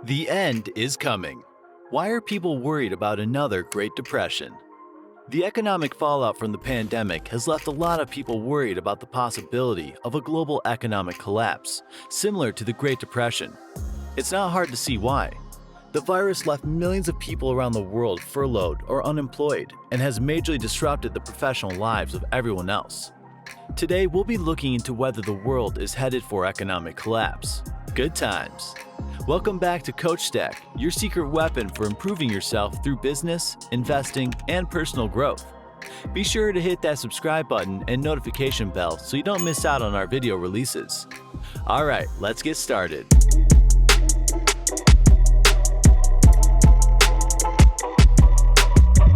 The end is coming. Why are people worried about another Great Depression? The economic fallout from the pandemic has left a lot of people worried about the possibility of a global economic collapse, similar to the Great Depression. It's not hard to see why. The virus left millions of people around the world furloughed or unemployed and has majorly disrupted the professional lives of everyone else. Today, we'll be looking into whether the world is headed for economic collapse. Good times. Welcome back to Coach Stack, your secret weapon for improving yourself through business, investing, and personal growth. Be sure to hit that subscribe button and notification bell so you don't miss out on our video releases. Alright, let's get started.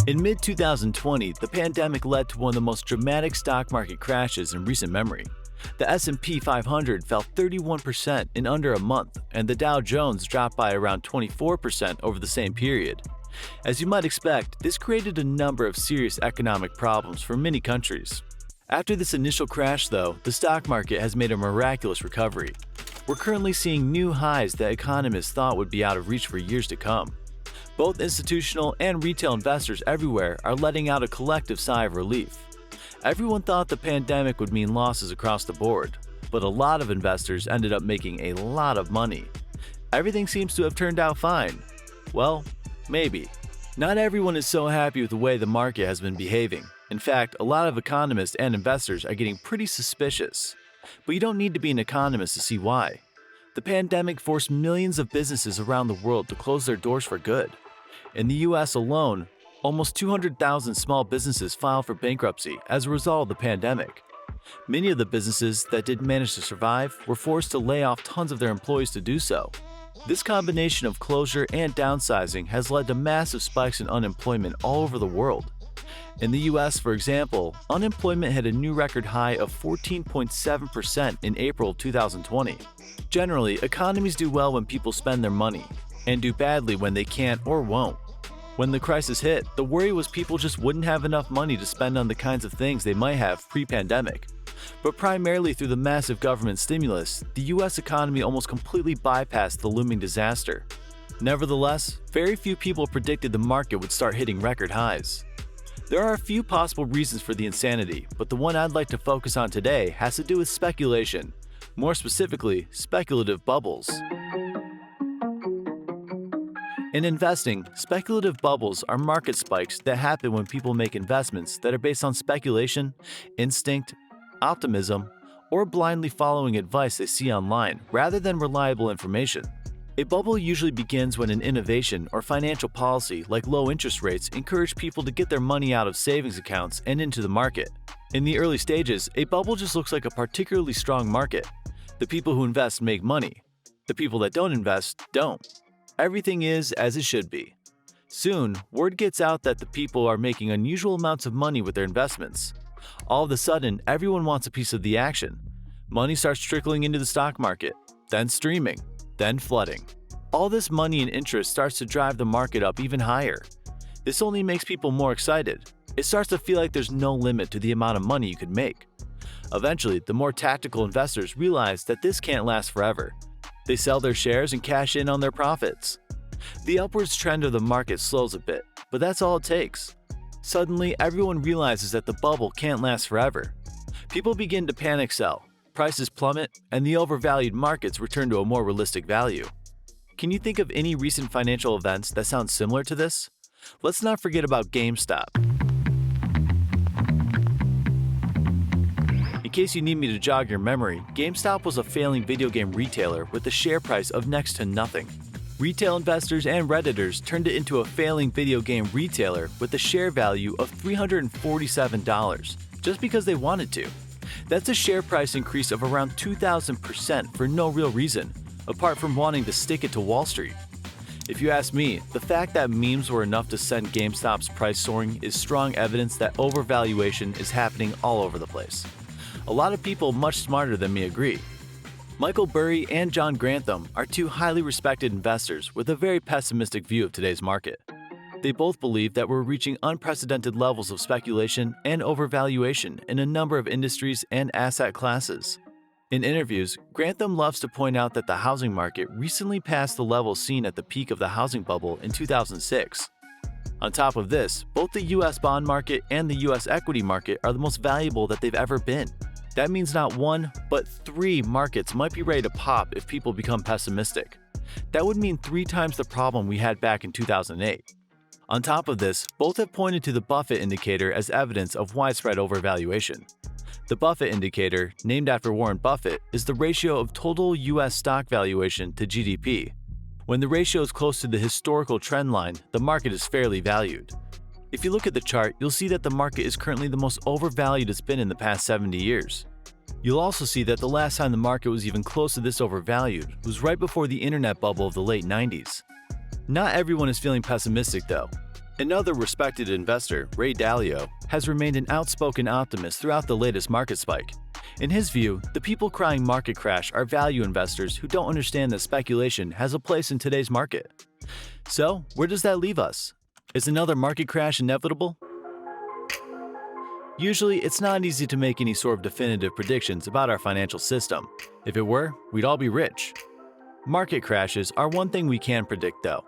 In mid-2020, the pandemic led to one of the most dramatic stock market crashes in recent memory. The S&P 500 fell 31% in under a month, and the Dow Jones dropped by around 24% over the same period. As you might expect, this created a number of serious economic problems for many countries. After this initial crash, though, the stock market has made a miraculous recovery. We're currently seeing new highs that economists thought would be out of reach for years to come. Both institutional and retail investors everywhere are letting out a collective sigh of relief. Everyone thought the pandemic would mean losses across the board, but a lot of investors ended up making a lot of money. Everything seems to have turned out fine. Well, maybe. Not everyone is so happy with the way the market has been behaving. In fact, a lot of economists and investors are getting pretty suspicious. But you don't need to be an economist to see why. The pandemic forced millions of businesses around the world to close their doors for good. In the US alone, almost 200,000 small businesses filed for bankruptcy as a result of the pandemic. Many of the businesses that did manage to survive were forced to lay off tons of their employees to do so. This combination of closure and downsizing has led to massive spikes in unemployment all over the world. In the US, for example, unemployment hit a new record high of 14.7% in April 2020. Generally, economies do well when people spend their money, and do badly when they can't or won't. When the crisis hit, the worry was people just wouldn't have enough money to spend on the kinds of things they might have pre-pandemic. But primarily through the massive government stimulus, the US economy almost completely bypassed the looming disaster. Nevertheless, very few people predicted the market would start hitting record highs. There are a few possible reasons for the insanity, but the one I'd like to focus on today has to do with speculation. More specifically, speculative bubbles. In investing, speculative bubbles are market spikes that happen when people make investments that are based on speculation, instinct, optimism, or blindly following advice they see online rather than reliable information. A bubble usually begins when an innovation or financial policy like low interest rates encourage people to get their money out of savings accounts and into the market. In the early stages, a bubble just looks like a particularly strong market. The people who invest make money. The people that don't invest don't. Everything is as it should be. Soon, word gets out that the people are making unusual amounts of money with their investments. All of a sudden, everyone wants a piece of the action. Money starts trickling into the stock market, then streaming, then flooding. All this money and interest starts to drive the market up even higher. This only makes people more excited. It starts to feel like there's no limit to the amount of money you could make. Eventually, the more tactical investors realize that this can't last forever. They sell their shares and cash in on their profits. The upwards trend of the market slows a bit, but that's all it takes. Suddenly, everyone realizes that the bubble can't last forever. People begin to panic sell, prices plummet, and the overvalued markets return to a more realistic value. Can you think of any recent financial events that sound similar to this? Let's not forget about GameStop. In case you need me to jog your memory, GameStop was a failing video game retailer with a share price of next to nothing. Retail investors and Redditors turned it into a failing video game retailer with a share value of $347, just because they wanted to. That's a share price increase of around 2,000% for no real reason, apart from wanting to stick it to Wall Street. If you ask me, the fact that memes were enough to send GameStop's price soaring is strong evidence that overvaluation is happening all over the place. A lot of people much smarter than me agree. Michael Burry and John Grantham are two highly respected investors with a very pessimistic view of today's market. They both believe that we're reaching unprecedented levels of speculation and overvaluation in a number of industries and asset classes. In interviews, Grantham loves to point out that the housing market recently passed the level seen at the peak of the housing bubble in 2006. On top of this, both the US bond market and the US equity market are the most valuable that they've ever been. That means not one, but three markets might be ready to pop if people become pessimistic. That would mean 3 times the problem we had back in 2008. On top of this, both have pointed to the Buffett indicator as evidence of widespread overvaluation. The Buffett indicator, named after Warren Buffett, is the ratio of total US stock valuation to GDP. When the ratio is close to the historical trend line, the market is fairly valued. If you look at the chart, you'll see that the market is currently the most overvalued it's been in the past 70 years. You'll also see that the last time the market was even close to this overvalued was right before the internet bubble of the late 90s. Not everyone is feeling pessimistic though. Another respected investor, Ray Dalio, has remained an outspoken optimist throughout the latest market spike. In his view, the people crying market crash are value investors who don't understand that speculation has a place in today's market. So, where does that leave us? Is another market crash inevitable? Usually, it's not easy to make any sort of definitive predictions about our financial system. If it were, we'd all be rich. Market crashes are one thing we can predict though.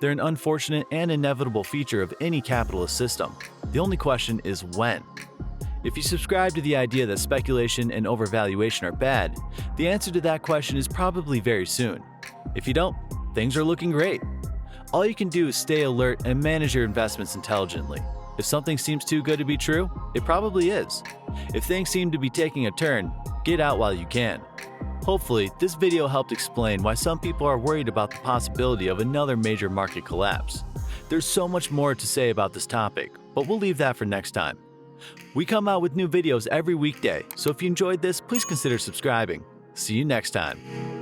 They're an unfortunate and inevitable feature of any capitalist system. The only question is when. If you subscribe to the idea that speculation and overvaluation are bad, the answer to that question is probably very soon. If you don't, things are looking great. All you can do is stay alert and manage your investments intelligently. If something seems too good to be true, it probably is. If things seem to be taking a turn, get out while you can. Hopefully, this video helped explain why some people are worried about the possibility of another major market collapse. There's so much more to say about this topic, but we'll leave that for next time. We come out with new videos every weekday, so if you enjoyed this, please consider subscribing. See you next time.